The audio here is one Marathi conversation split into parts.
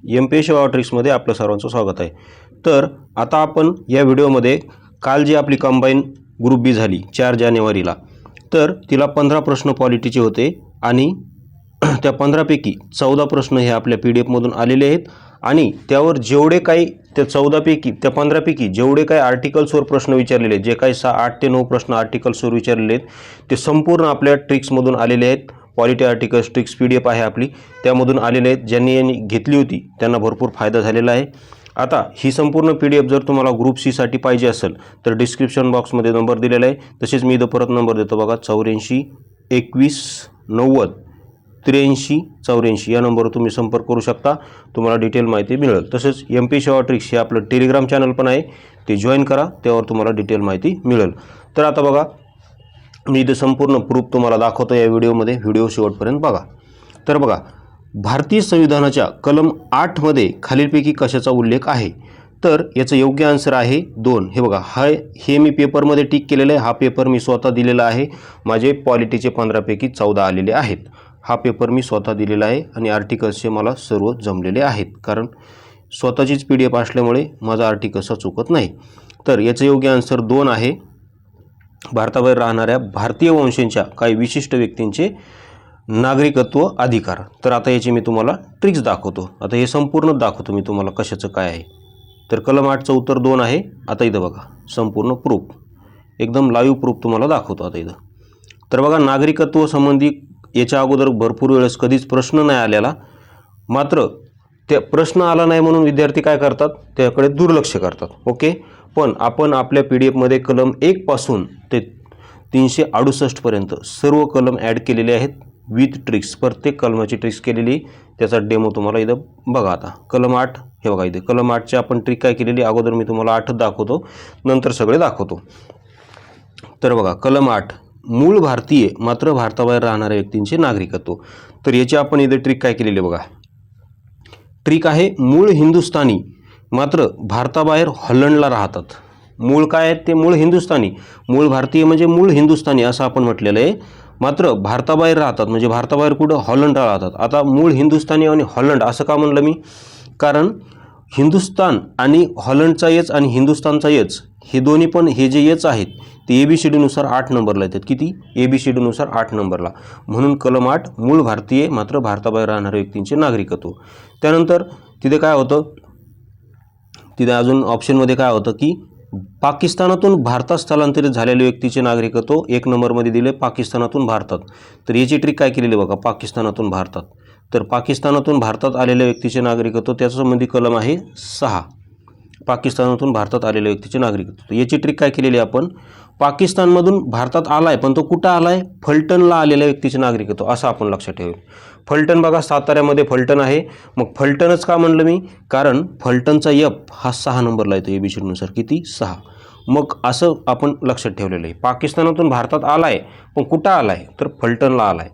एम-पी-एस-सी वाव ट्रिक्समध्ये आपलं सर्वांचं स्वागत आहे। तर आता आपण या व्हिडिओमध्ये काल जी आपली कंबाईन ग्रुप बी झाली 4 जानेवारीला, तर तिला 15 प्रश्न पॉलिटीचे होते आणि त्या 15 पैकी 14 प्रश्न हे आपल्या PDF मधून आलेले आहेत आणि त्यावर जेवढे काही त्या 14 पैकी त्या 15 पैकी जेवढे काही आर्टिकल्सवर प्रश्न विचारलेले आहेत, जे काही 8 ते 9 प्रश्न आर्टिकल्सवर विचारलेले आहेत, ते संपूर्ण आपल्या ट्रिक्समधून आलेले आहेत। पॉलिटी आर्टिकल्स ट्रिक्स PDF आहे आपली, त्यामधून आलेले आहेत। ज्यांनी घेतली होती त्यांना भरपूर फायदा झालेला आहे। आता ही संपूर्ण PDF जर तुम्हाला ग्रुप सी साठी पाहिजे असेल तर डिस्क्रिप्शन बॉक्समध्ये नंबर दिलेला आहे। तसेच मी इथं परत नंबर देतो बघा, 84 21 90 83 84 या नंबरवर तुम्ही संपर्क करू शकता, तुम्हाला डिटेल माहिती मिळेल। तसेच एम-पी-एस-सी वाव ट्रिक्स हे आपलं टेलिग्राम चॅनल पण आहे, ते जॉईन करा, त्यावर तुम्हाला डिटेल माहिती मिळेल। तर आता बघा, मी इथे संपूर्ण प्रूफ तुम्हाला दाखवतो या व्हिडिओमध्ये, व्हिडिओ शेवटपर्यंत बघा। तर बघा, भारतीय संविधानाच्या कलम 8 मध्ये खालीलपैकी कशाचा उल्लेख आहे? तर याचं योग्य आन्सर आहे 2। हे बघा, हे मी पेपरमध्ये टिक केलेलं आहे। हा पेपर मी स्वतः दिलेला आहे, माझे पॉलिटीचे 15 पैकी 14 आलेले आहेत। हा पेपर मी स्वतः दिलेला आहे आणि आर्टिकल्सचे मला सर्व जमलेले आहेत, कारण स्वतःचीच PDF असल्यामुळे माझा आर्टिकल्स चुकत नाही। तर याचं योग्य आन्सर 2 आहे। भारताबाहेर राहणाऱ्या भारतीय वंशांच्या काही विशिष्ट व्यक्तींचे नागरिकत्व अधिकार। तर आता याची मी तुम्हाला ट्रिक्स दाखवतो। आता हे संपूर्ण दाखवतो मी तुम्हाला कशाचं काय आहे। तर कलम 8चं उत्तर 2 आहे। आता इथं बघा, संपूर्ण प्रूफ, एकदम लाईव्ह प्रूफ तुम्हाला दाखवतो आता इथं। तर बघा, नागरिकत्व संबंधी याच्या अगोदर भरपूर वेळेस कधीच प्रश्न नाही आलेला, मात्र ते प्रश्न आला नाही म्हणून विद्यार्थी काय करतात, त्याकडे दुर्लक्ष करतात। ओके, पण आपण आपल्या PDF मध्ये कलम 1 पासून ते 368 पर्यंत सर्व कलम ॲड केलेले आहेत विथ ट्रिक्स। प्रत्येक कलमाची ट्रिक्स केलेली, त्याचा डेमो तुम्हाला इथं बघा। आता कलम 8 हे बघा, इथे कलम 8ची आपण ट्रिक काय केलेली, अगोदर मी तुम्हाला 8 दाखवतो, नंतर सगळे दाखवतो। तर बघा, कलम 8, मूळ भारतीय मात्र भारताबाहेर राहणाऱ्या व्यक्तींचे नागरिकत्व। तर याची आपण इथे ट्रिक काय केलेली बघा, ट्रिक आहे मूळ हिंदुस्थानी मात्र भारताबाहेर हॉलंडला राहतात। मूळ काय आहेत ते, मूळ हिंदुस्थानी, मूळ भारतीय म्हणजे मूळ हिंदुस्थानी असं आपण म्हटलेलं आहे, मात्र भारताबाहेर राहतात म्हणजे भारताबाहेर कुठं, हॉलंडला राहतात। आता मूळ हिंदुस्थानी आणि हॉलंड असं का म्हणलं मी, कारण हिंदुस्थान आणि हॉलंडचा यच आणि हिंदुस्थानचा यच हे दोन्ही पण हे जे यच आहेत ते ABCD नुसार 8 नंबरला येतात। किती? ABCD नुसार 8 नंबरला, म्हणून कलम 8 मूळ भारतीय मात्र भारताबाहेर राहणाऱ्या व्यक्तींचे नागरिकत्व। त्यानंतर तिथे काय होतं, तिथे अजून ऑप्शनमध्ये काय होतं की पाकिस्तानातून भारतात स्थलांतरित झालेल्या व्यक्तीचे नागरिकत्व 1 नंबरमध्ये दिले, पाकिस्तानातून भारतात। तर याची ट्रिक काय केलेली बघा, पाकिस्तानातून भारतात। तर पाकिस्तानातून भारतात आलेल्या व्यक्तीचे नागरिकत्व, त्याच्यासंबंधी कलम आहे 6, पाकिस्तानातून भारतात आलेल्या व्यक्तीचे नागरिकत्व। याची ट्रिक काय केलेली आपण, पाकिस्तानमधून भारतात आलाय पण तो कुठं आलाय, फलटणला आलेल्या व्यक्तीचे नागरिकत्व, असं आपण लक्षात ठेवू। फलटण बघा, साताऱ्यामध्ये फलटण आहे, मग फलटणच का म्हणलं मी, कारण फलटणचा F हा 6 नंबरला येतो ABCD नुसार, किती, 6। मग असं आपण लक्षात ठेवलेलं आहे। पाकिस्तानातून भारतात आलाय पण कुठं आलाय, तर फलटणला आलाय।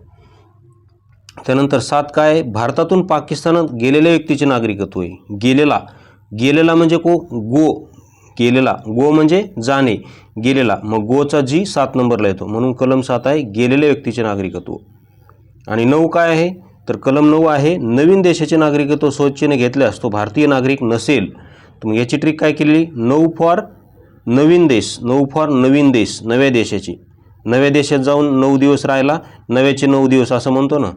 त्यानंतर 7 काय, भारतातून पाकिस्तानात गेलेल्या व्यक्तीचे नागरिकत्व आहे। गेलेला म्हणजे गो, गेलेला, गो म्हणजे जाणे, गेलेला, मग गोचा G 7 नंबरला येतो, म्हणून कलम 7 आहे गेलेल्या व्यक्तीचे नागरिकत्व। आणि 9 काय आहे, तर कलम 9 आहे नवीन देशाचे नागरिकत्व स्वेच्छेने घेतल्यास तो भारतीय नागरिक नसेल। तर मग याची ट्रिक काय केलेली, 9 फॉर नवीन देश, 9 फॉर नवीन देश, नव्या देशाची, नव्या देशात जाऊन 9 दिवस राहिला, नव्याचे 9 दिवस असं म्हणतो ना,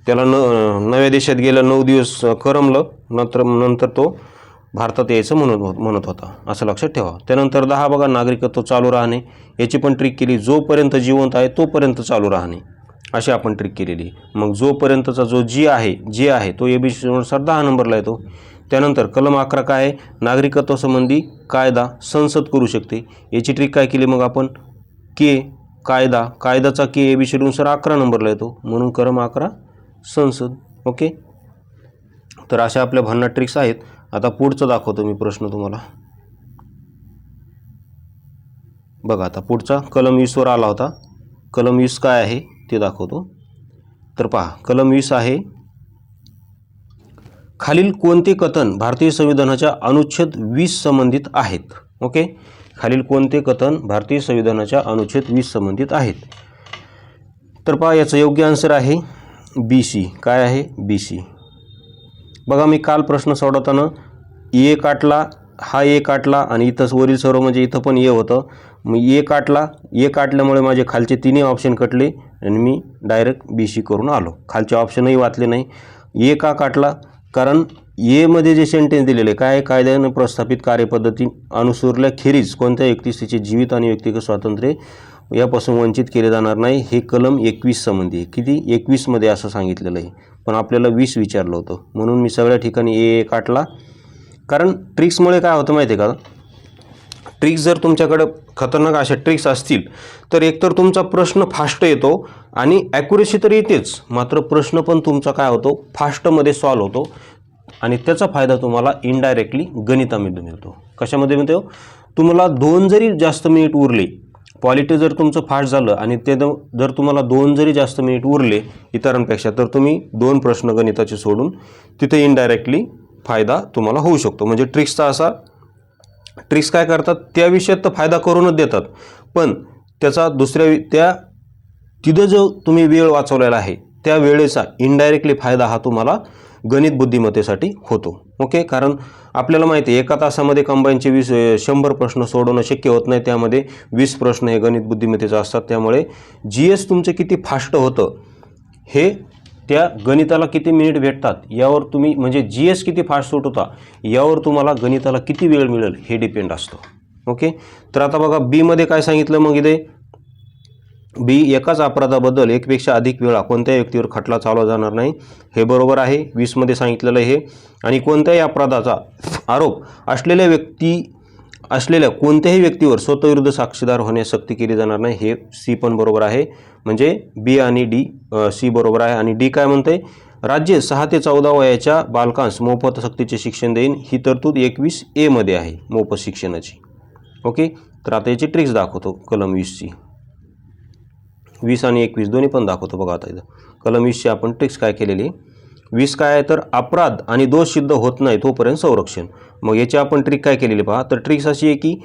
त्याला नव्या देशात गेला 9 दिवस करमलं, नंतर तो भारतात यायचं म्हणत होता, असं लक्षात ठेवा। त्यानंतर 10 बघा, नागरिकत्व चालू राहणे। याची पण ट्रिक केली, जोपर्यंत जिवंत आहे तोपर्यंत चालू राहणे, अशी आपण ट्रिक केलेली। मग जोपर्यंतचा जो जे आहे तो ABCD नुसार 10 नंबरला येतो। त्यानंतर कलम 11 काय आहे, नागरिकत्वासंबंधी कायदा संसद करू शकते। याची ट्रिक काय केली मग आपण, कायदाचा ABCD नुसार 11 नंबरला येतो, म्हणून कलम 11 संसद। ओके, तर अशा आपल्या भन्नाट ट्रिक्स आहेत। आता पुढचं दाखवतो मी प्रश्न तुम्हाला बघा। आता पुढचा कलम 20 वर आला होता, कलम 20 काय आहे ते दाखवतो। तर पहा, कलम 20 आहे, खालील कोणते कथन भारतीय संविधानाच्या अनुच्छेद 20 संबंधित आहेत। ओके, खालील कोणते कथन भारतीय संविधानाच्या अनुच्छेद 20 संबंधित आहेत। तर पहा, याचं योग्य आन्सर आहे BC। काय आहे, BC। बघा मी काल प्रश्न सोडवताना ए काटला, हा ए काटला आणि इथं वरील सर्व म्हणजे इथं पण ए होतं. मग ए काटल्यामुळे माझे खालचे तिन्ही ऑप्शन कटले आणि मी डायरेक्ट BC करून आलो. खालचे ऑप्शनही वाचले नाही. ए का काटला? कारण एमध्ये जे सेंटेन्स दिलेले काय, कायद्याने प्रस्थापित कार्यपद्धती अनुसरल्याखेरीज कोणत्या व्यक्तीस तिचे जीवित आणि व्यक्तिगत स्वातंत्र्य यापासून वंचित केले जाणार नाही, हे कलम 21 संबंधी. किती 21 मध्ये असं सांगितलेलं आहे, पण आपल्याला 20 विचारलं होतं म्हणून मी सगळ्या ठिकाणी ए काटला. कारण ट्रिक्समुळे काय होतं माहिती आहे का, ट्रिक्स जर तुमच्याकडे खतरनाक अशा ट्रिक्स असतील तर एकतर तुमचा प्रश्न फास्ट येतो आणि ॲक्युरेसी तर येतेच, मात्र प्रश्न पण तुमचा काय होतो फास्टमध्ये सॉल्व होतो आणि त्याचा फायदा तुम्हाला इनडायरेक्टली गणितामध्ये मिळतो. कशामध्ये मिळतो? तुम्हाला 2 जरी जास्त मिनिट उरले, पॉलिटी जर तुमचं फास्ट झालं आणि ते जर तुम्हाला 2 जरी जास्त मिनिट उरले इतरांपेक्षा, तर तुम्ही 2 प्रश्न गणिताचे सोडून तिथे इनडायरेक्टली फायदा तुम्हाला होऊ शकतो. म्हणजे ट्रिक्स काय करतात, त्या विषयात तर फायदा करूनच देतात, पण त्याचा तिथं जो तुम्ही वेळ वाचवलेला आहे त्या वेळेचा इनडायरेक्टली फायदा हा तुम्हाला गणित बुद्धिमत्तेसाठी होतो. ओके, कारण आपल्याला माहिती आहे एका तासामध्ये कंबाईनचे 100 प्रश्न सोडवणं शक्य होत नाही, त्यामध्ये 20 प्रश्न हे गणित बुद्धिमत्तेचे असतात. त्यामुळे GS तुमचे किती फास्ट होतं हे त्या गणिताला किती मिनिट भेटतात यावर तुम्ही, म्हणजे GS किती फास्ट होता यावर तुम्हाला गणिताला किती वेळ मिळेल हे डिपेंड असतं. ओके, तर आता बघा बीमध्ये काय सांगितलं. मग इथे बी, एकाच अपराधाबद्दल एकपेक्षा अधिक वेळा कोणत्याही व्यक्तीवर खटला चालवला जाणार नाही, हे बरोबर आहे. 20 मध्ये सांगितलेलं हे. आणि कोणत्याही अपराधाचा आरोप असलेल्या कोणत्याही व्यक्तीवर स्वतःविरुद्ध साक्षीदार होण्यास सक्ती केली जाणार नाही, हे C पण बरोबर आहे. म्हणजे B आणि D, C बरोबर आहे. आणि D काय म्हणते, राज्य 6 ते 14 वयाच्या बालकांस मोफत सक्तीचे शिक्षण देईन, ही तरतूद 21A मध्ये आहे मोफत शिक्षणाची. ओके, तर आता याची ट्रिक्स दाखवतो कलम 20ची. 20 आणि 21 दोन्ही पण दाखवतो. बघा आता इथं कलम 20ची आपण ट्रिक्स काय केलेली. 20 काय आहे, तर अपराध आणि दोष सिद्ध होत नाही तोपर्यंत संरक्षण. मग याची आपण ट्रिक काय केलेली पहा. तर ट्रिक्स अशी आहे की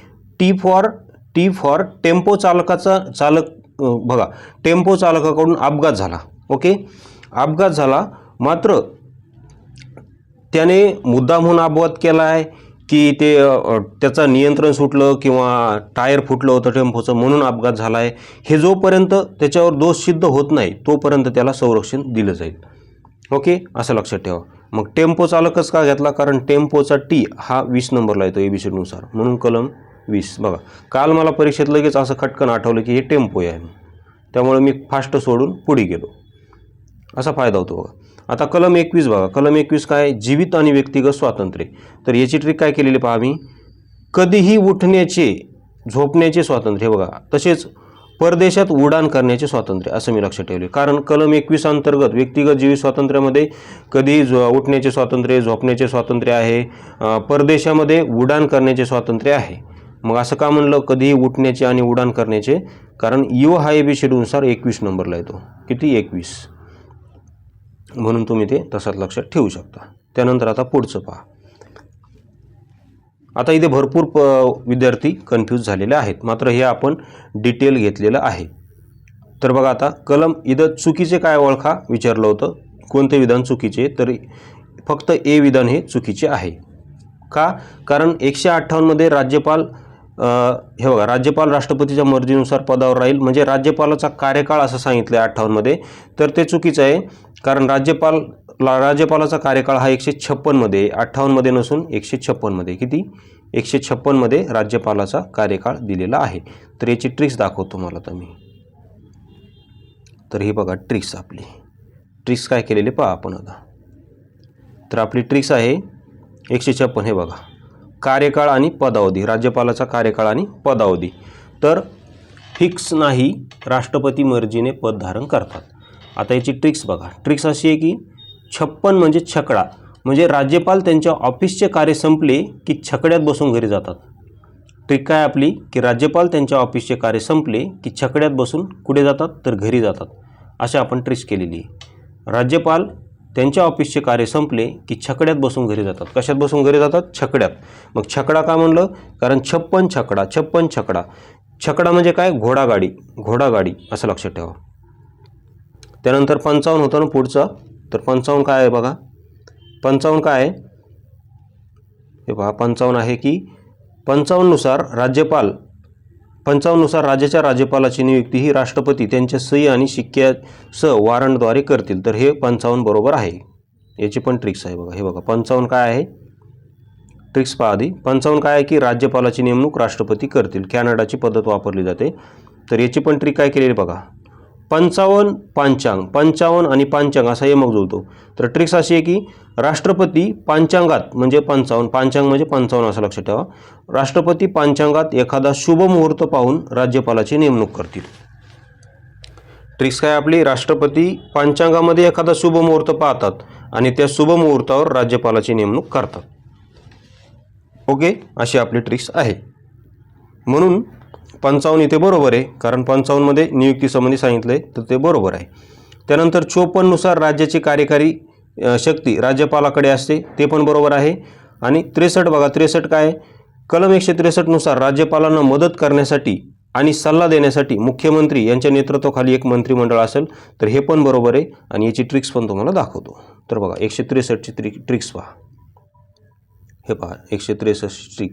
टी फॉर टेम्पो बघा, टेम्पो चालकाकडून अपघात झाला. ओके, अपघात झाला, मात्र त्याने मुद्दामहून अपघात केला आहे की त्याचं नियंत्रण सुटलं किंवा टायर फुटलं होतं टेम्पोचं म्हणून अपघात झाला आहे, हे जोपर्यंत त्याच्यावर दोष सिद्ध होत नाही तोपर्यंत त्याला संरक्षण दिलं जाईल. ओके, असं लक्षात ठेवा. मग टेम्पो चालकच का घेतला, कारण टेम्पोचा T हा 20 नंबरला येतो ABCD नुसार, म्हणून कलम 20. बघा, काल मला परीक्षेत लगेच असं खटकन आठवलं की हे टेम्पो आहे, त्यामुळे मी फास्ट सोडून पुढे गेलो, असा फायदा होतो. बघा आता कलम 21 बघा. कलम 21 काय, जीवित आणि व्यक्तिगत स्वातंत्र्य. तर याची ट्रिक काय केलेली पहा मी. कधीही उठण्याचे झोपण्याचे स्वातंत्र्य, बघा, तसेच परदेशात उड्डाण करण्याचे स्वातंत्र्य, असं मी लक्षात ठेवले. कारण कलम 21 अंतर्गत व्यक्तिगत जीवित स्वातंत्र्यामध्ये कधीही उठण्याचे स्वातंत्र्य, झोपण्याचे स्वातंत्र्य आहे, परदेशामध्ये उड्डाण करण्याचे स्वातंत्र्य आहे. मग असं का म्हणलं कधीही उठण्याचे आणि उड्डाण करण्याचे, कारण यू हा ABCD नुसार 21 नंबरला येतो. किती 21, म्हणून तुम्ही ते तसाच लक्षात ठेवू शकता. त्यानंतर आता पुढचं पहा. आता इथे भरपूर विद्यार्थी कन्फ्यूज झालेले आहेत, मात्र हे आपण डिटेल घेतलेलं आहे. तर बघा आता कलम इथं चुकीचे काय ओळखा विचारलं होतं, कोणते विधान चुकीचे, तर फक्त A विधान हे चुकीचे आहे. का, कारण 158 मध्ये राज्यपाल, हे बघा, राज्यपाल राष्ट्रपतीच्या मर्जीनुसार पदावर राहील, म्हणजे राज्यपालाचा कार्यकाळ असं सांगितलं आहे 58 मध्ये, तर ते चुकीचं आहे. कारण राज्यपालाचा कार्यकाळ हा 156 मध्ये, 58 मध्ये नसून 156 मध्ये. किती 156 मध्ये राज्यपालाचा कार्यकाळ दिलेला आहे. तर याची ट्रिक्स दाखवतो तुम्हाला तर मी. तर ही बघा ट्रिक्स, आपली ट्रिक्स काय केलेली पहा आपण आता. तर आपली ट्रिक्स आहे 156. हे बघा, कार्यकाळ आणि पदावधी, राज्यपालाचा कार्यकाळ आणि पदावधी. तर फिक्स नाही, राष्ट्रपती मर्जीने पद धारण करतात. आता याची ट्रिक्स बघा. ट्रिक्स अशी आहे की 56 म्हणजे छकडा, म्हणजे राज्यपाल त्यांच्या ऑफिसचे कार्य संपले की छकड्यात बसून घरी जातात. ट्रिक काय आपली की राज्यपाल त्यांच्या ऑफिसचे कार्य संपले की छकड्यात बसून कुठे जातात, तर घरी जातात. अशा आपण ट्रिक्स केलेली आहे. राज्यपाल त्यांच्या ऑफिसचे कार्य संपले की छकड्यात बसून घरी जातात. कशात बसून घरी जातात, छकड्यात. मग छकडा का म्हणलं, कारण 56 छकडा. छकडा म्हणजे काय, घोडागाडी असं लक्षात ठेवा. त्यानंतर 55 होतं ना पुढचं. तर 55 काय आहे बघा, 55 काय आहे हे पहा 55 आहे की 55 नुसार राज्याच्या राज्यपालाची नियुक्ती ही राष्ट्रपती त्यांच्या सही आणि शिक्क्यासह वॉरंटद्वारे करतील. तर हे 55 बरोबर आहे. याची पण ट्रिक्स आहे बघा. हे बघा 55 काय आहे ट्रिक्स पहा आधी. 55 काय आहे की राज्यपालाची नेमणूक राष्ट्रपती करतील. कॅनडाची पद्धत वापरली जाते. तर याची पण ट्रिक काय केलेली बघा. 55 पांचांग 55 आणि पांचांग असा यमक जुळतो. तर ट्रिक्स अशी आहे की राष्ट्रपती पांचांगात म्हणजे 55 पांचांग म्हणजे 55 असं लक्षात ठेवा. राष्ट्रपती पांचांगात एखादा शुभ मुहूर्त पाहून राज्यपालाची नेमणूक करतील. ट्रिक्स काय आपली राष्ट्रपती पांचांगामध्ये एखादा शुभ मुहूर्त पाहतात आणि त्या शुभ मुहूर्तावर राज्यपालाची नेमणूक करतात. ओके, अशी आपली ट्रिक्स आहे. म्हणून 55 इथे बरोबर आहे कारण 55 मध्ये नियुक्तीसंबंधी सांगितलं आहे तर ते बरोबर आहे. त्यानंतर 54 नुसार राज्याची कार्यकारी शक्ती राज्यपालाकडे असते ते पण बरोबर आहे. आणि 63 बघा 63 काय कलम 163 नुसार राज्यपालांना मदत करण्यासाठी आणि सल्ला देण्यासाठी मुख्यमंत्री यांच्या नेतृत्वाखाली एक मंत्रिमंडळ असेल तर हे पण बरोबर आहे. आणि याची ट्रिक्स पण तुम्हाला दाखवतो. तर बघा 163ची ट्रिक्स पहा. हे पहा 163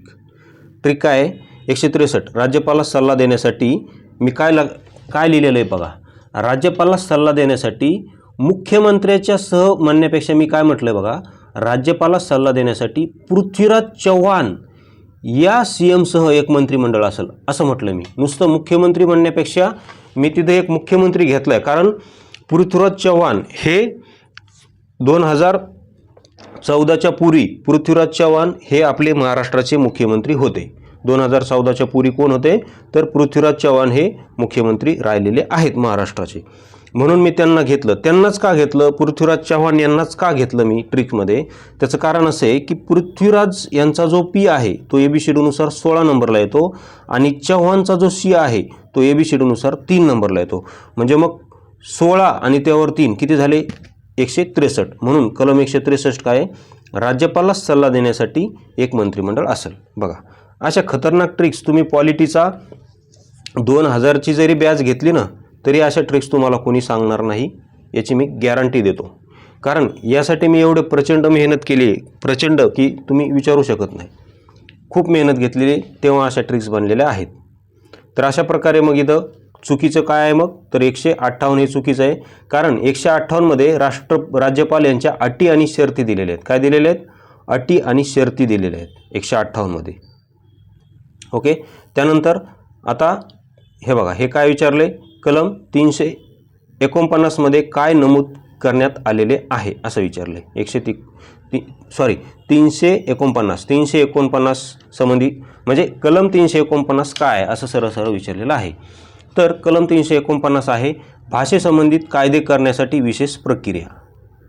ट्रिक काय आहे 163 राज्यपालास सल्ला देण्यासाठी मी काय लिहिलेलं आहे बघा. राज्यपालास सल्ला देण्यासाठी मुख्यमंत्र्याच्या सह म्हणण्यापेक्षा मी काय म्हटलं आहे बघा. राज्यपालास सल्ला देण्यासाठी पृथ्वीराज चव्हाण या CM सह एक मंत्रिमंडळ असेल असं म्हटलं मी. नुसतं मुख्यमंत्री म्हणण्यापेक्षा मी तिथे एक मुख्यमंत्री घेतला आहे कारण पृथ्वीराज चव्हाण हे 2014च्या पूर्वी पृथ्वीराज चव्हाण हे आपले महाराष्ट्राचे मुख्यमंत्री होते. 2014च्या पूर्वी कोण होते तर पृथ्वीराज चव्हाण हे मुख्यमंत्री राहिलेले आहेत महाराष्ट्राचे. म्हणून मी त्यांना घेतलं. त्यांनाच का घेतलं पृथ्वीराज चव्हाण यांनाच का घेतलं मी ट्रिकमध्ये त्याचं कारण असं आहे की पृथ्वीराज यांचा जो P आहे तो ABCDनुसार 16 नंबरला येतो आणि चव्हाणचा जो C आहे तो ABCDनुसार 3 नंबरला येतो. म्हणजे मग 16 आणि त्यावर 3 किती झाले 163. म्हणून कलम 163 काय राज्यपालास सल्ला देण्यासाठी एक मंत्रिमंडळ असेल. बघा अशा खतरनाक ट्रिक्स तुम्ही पॉलिटीचा 2000ची जरी बॅच घेतली ना तरी अशा ट्रिक्स तुम्हाला कोणी सांगणार नाही याची मी गॅरंटी देतो. कारण यासाठी मी एवढे प्रचंड मेहनत केली आहे प्रचंड की तुम्ही विचारू शकत नाही. खूप मेहनत घेतलेली तेव्हा अशा ट्रिक्स बनलेल्या आहेत. तर अशा प्रकारे मग इथं चुकीचं काय आहे मग तर 158 हे चुकीचं आहे. कारण 158 मध्ये राज्यपाल यांच्या अटी आणि शर्ती दिलेल्या आहेत. काय दिलेले आहेत अटी आणि शर्ती दिलेल्या आहेत 158 मध्ये. ओके, त्यानंतर आता हे बघा हे काय विचारले कलम 349 मध्ये काय नमूद करण्यात आलेले आहे असं विचारले. 349 संबंधी म्हणजे कलम 349 काय असं सरळ विचारलेलं आहे. तर कलम 349 आहे भाषेसंबंधित कायदे करण्यासाठी विशेष प्रक्रिया.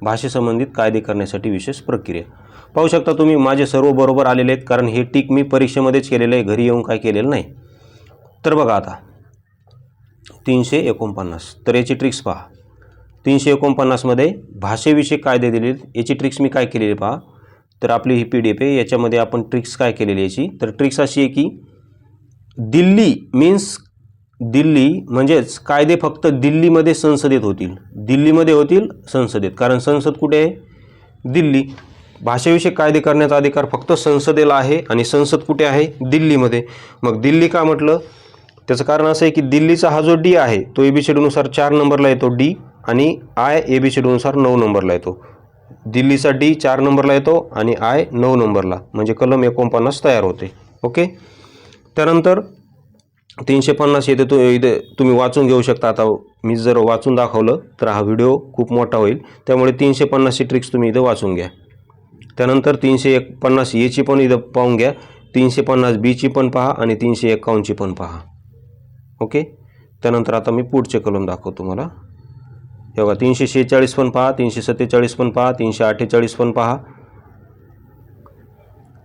भाषेसंबंधित कायदे करण्यासाठी विशेष प्रक्रिया. पाहू शकता तुम्ही माझे सर्व बरोबर आलेले आहेत कारण हे टिक मी परीक्षेमध्येच केलेलं आहे घरी येऊन काय केलेलं नाही. तर बघा आता 349 तर याची ट्रिक्स पहा. 349 मध्ये भाषेविषयी कायदे दिलेले याची ट्रिक्स मी काय केलेली पहा. तर आपली ही PDF आहे याच्यामध्ये आपण ट्रिक्स काय केलेली याची. तर ट्रिक्स अशी आहे की दिल्ली मीन्स दिल्ली म्हणजेच कायदे फक्त दिल्लीमध्ये संसदेत होतील. दिल्लीमध्ये होतील संसदेत कारण संसद कुठे आहे दिल्ली. भाषेविषयी कायदे करण्याचा अधिकार फक्त संसदेला आहे आणि संसद कुठे आहे दिल्लीमध्ये. मग दिल्ली का म्हटलं त्याचं कारण असं आहे की दिल्लीचा हा जो D आहे तो ABCDनुसार 4 नंबरला येतो D आणि I ABCDनुसार 9 नंबरला येतो. दिल्लीचा D 4 नंबरला येतो आणि I 9 नंबरला म्हणजे कलम 49 तयार होते. ओके, त्यानंतर 350 येते तो इथे तुम्ही वाचून घेऊ शकता. आता मी जर वाचून दाखवलं तर हा व्हिडिओ खूप मोठा होईल त्यामुळे 350ची ट्रिक्स तुम्ही इथे वाचून घ्या. त्यानंतर 351 याची पण इथं पाहून घ्या. 350 Bची पण पहा आणि 351ची पण पहा. ओके, त्यानंतर आता मी पुढचे कलम दाखवतो तुम्हाला. हे बघा 346 पण पहा 347 पण पहा 348 पण पहा.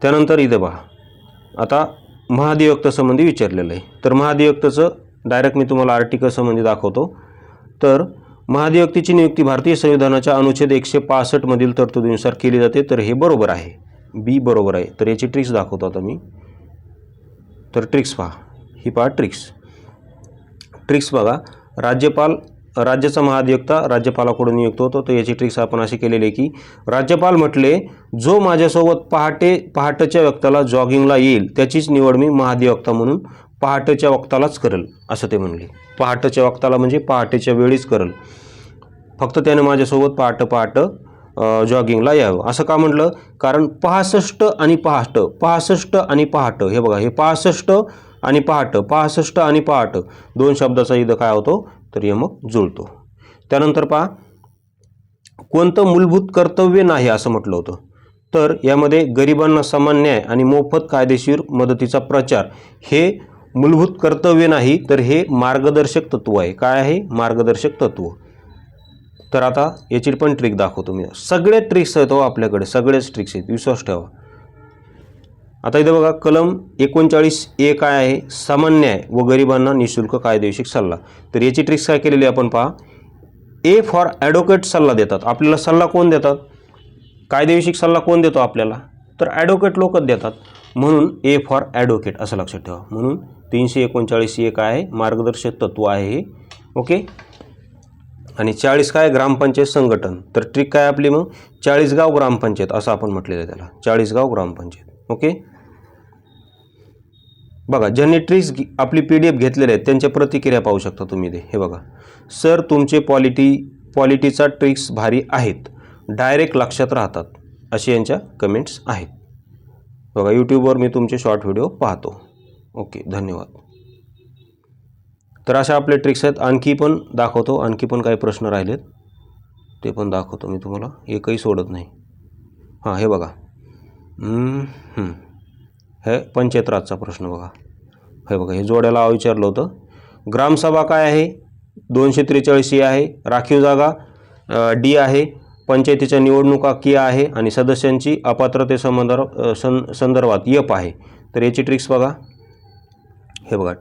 त्यानंतर इथं पहा आता महाधिवक्ता संबंधी विचारलेलं आहे. तर महाधिवक्ताचं डायरेक्ट मी तुम्हाला आर्टिकल संबंधी दाखवतो. तर महाधिवक्तेची नियुक्ती भारतीय संविधानाच्या अनुच्छेद 165 मधील तरतुदीनुसार केली जाते. तर हे बरोबर आहे B बरोबर आहे. तर याची ट्रिक्स दाखवतो आता मी. तर ट्रिक्स पहा ही पहा ट्रिक्स बघा. राज्यपाल राज्याचा महाधिवक्ता राज्यपालाकडून नियुक्त होतो. तर याची ट्रिक्स आपण अशी केलेली आहे की राज्यपाल म्हटले जो माझ्यासोबत पहाटेच्या वक्ताला जॉगिंगला येईल त्याचीच निवड मी महाधिवक्ता म्हणून पहाटेच्या वक्तालाच करेल असं ते म्हणले. पहाटेच्या वक्ताला म्हणजे पहाटेच्या वेळीच करेल, फक्त त्याने माझ्यासोबत पहाटे जॉगिंगला यावं. असं का म्हटलं? कारण 65 आणि पहाटे हे बघा, हे 65 आणि पहाटे दोन शब्दाचा इथं काय होतो तर यमक जुळतो. त्यानंतर पहा, कोणतं मूलभूत कर्तव्य नाही असं म्हटलं होतं. तर यामध्ये गरिबांना समान न्याय आणि मोफत कायदेशीर मदतीचा प्रचार हे मूलभूत कर्तव्य नाही, तर हे मार्गदर्शक तत्व आहे. काय आहे? मार्गदर्शक तत्व. तर आता याची पण ट्रिक दाखवतो मी. सगळे ट्रिक्स आहेत हो आपल्याकडे, सगळेच ट्रिक्स आहेत, विश्वास ठेवा. आता इथं बघा, कलम 39A काय आहे? समान न्याय व गरिबांना निःशुल्क कायदेशीर सल्ला. तर याची ट्रिक्स काय केलेली आपण पहा. ए फॉर ॲडव्होकेट सल्ला देतात. आपल्याला सल्ला कोण देतात? कायदेशीर सल्ला कोण देतो आपल्याला? तर ॲडव्होकेट लोकच देतात. म्हणून ए फॉर ॲडव्होकेट असं लक्षात ठेवा. म्हणून 339A काय आहे? मार्गदर्शक तत्व आहे हे. ओके. आणि 40 काय? ग्रामपंचायत संघटन. तर ट्रिक काय आपली मग? 40 गाव ग्रामपंचायत असं आपण म्हटलेलं आहे त्याला, 40 गाव ग्रामपंचायत. ओके. बघा, ज्यांनी ट्रिक्स आपली PDF घेतलेले आहेत त्यांच्या प्रतिक्रिया पाहू शकता तुम्ही ते. हे बघा, सर तुमचे पॉलिटीचा ट्रिक्स भारी आहेत, डायरेक्ट लक्षात राहतात, असे यांच्या कमेंट्स आहेत. बघा, यूट्यूबवर मी तुमचे शॉर्ट व्हिडिओ पाहतो. ओके, धन्यवाद. तर अशा आपले ट्रिक्स आहेत. आणखी पण दाखवतो, आणखी पण काही प्रश्न राहिलेत ते पण दाखवतो मी तुम्हाला, एकही सोडत नाही. हां, हे बघा, हे पंचायत राजचा प्रश्न बघा. हे बघा, हे जोड्याला विचारलं होतं. ग्रामसभा काय आहे? 243A आहे. राखीव जागा D आहे. पंचायतीच्या निवडणुका K आहे. आणि सदस्यांची अपात्रते संदर्भात F आहे. तर याची ट्रिक्स बघा. हे बघा,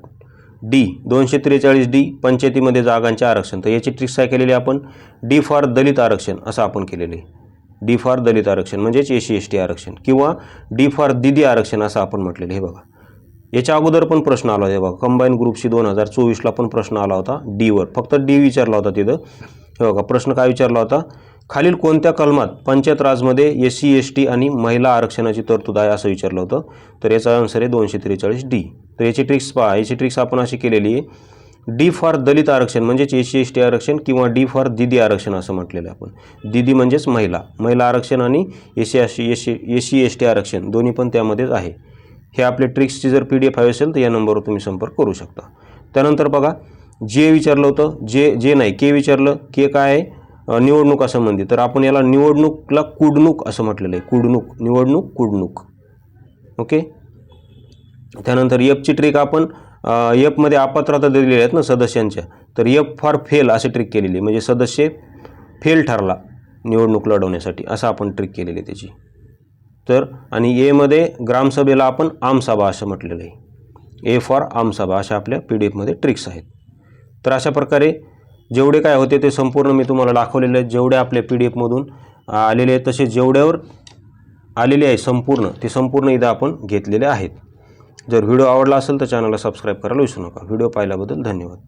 D 243D पंचायतीमध्ये जागांचे आरक्षण. तर याची ट्रिक्स काय केलेली आपण? D फॉर दलित आरक्षण असं आपण केलेले. D फॉर दलित आरक्षण म्हणजेच SC/ST आरक्षण, किंवा D फॉर दिदी आरक्षण असं आपण म्हटलेलं. हे बघा, याच्या अगोदर पण प्रश्न आला होता. बघा, कंबाईन ग्रुपशी 2024ला पण प्रश्न आला होता Dवर, फक्त D विचारला होता तिथं. हे बघा, प्रश्न काय विचारला होता? खालील कोणत्या कलमात पंचायत राजमध्ये SC/ST आणि महिला आरक्षणाची तरतूद आहे असं विचारलं होतं. तर याचा आन्सर आहे 243D. तर याची ट्रिक्स पहा. याची ट्रिक्स आपण अशी केलेली आहे. D फॉर दलित आरक्षण म्हणजेच SC/ST आरक्षण, किंवा D फॉर दिदी आरक्षण असं म्हटलेलं आहे आपण. दिदी म्हणजेच महिला आरक्षण आणि SC/ST आरक्षण दोन्ही पण त्यामध्येच आहे. हे आपले ट्रिक्सची जर PDF हवी असेल तर या नंबरवर तुम्ही संपर्क करू शकता. त्यानंतर बघा, जे विचारलं होतं, जे नाही, K विचारलं. K काय आहे? निवडणुकासंबंधी. तर आपण याला निवडणूकला कुडणूक असं म्हटलेलं आहे. निवडणूक. ओके. त्यानंतर Fची ट्रिक आपण Fमध्ये अपात्रता दिलेल्या आहेत ना सदस्यांच्या, तर F फॉर फेल अशी ट्रिक केलेली, म्हणजे सदस्य फेल ठरला निवडणूक लढवण्यासाठी असं आपण ट्रिक केलेली त्याची. तर आणि Aमध्ये ग्रामसभेला आपण आमसभा असं म्हटलेलं आहे. A फॉर आमसभा अशा आपल्या PDF ट्रिक्स आहेत. तर अशा प्रकारे जेवढे काय होते ते संपूर्ण मी तुम्हाला दाखवलेले आहेत. जेवढे आपल्या PDF आलेले आहेत तसे जेवढ्यावर आलेले आहे संपूर्ण ते संपूर्ण इथं आपण घेतलेले आहेत. जर व्हिडिओ आवडला असेल तर चॅनलला सबस्क्राईब करायला विसरू नका. व्हिडिओ पाहिल्याबद्दल धन्यवाद.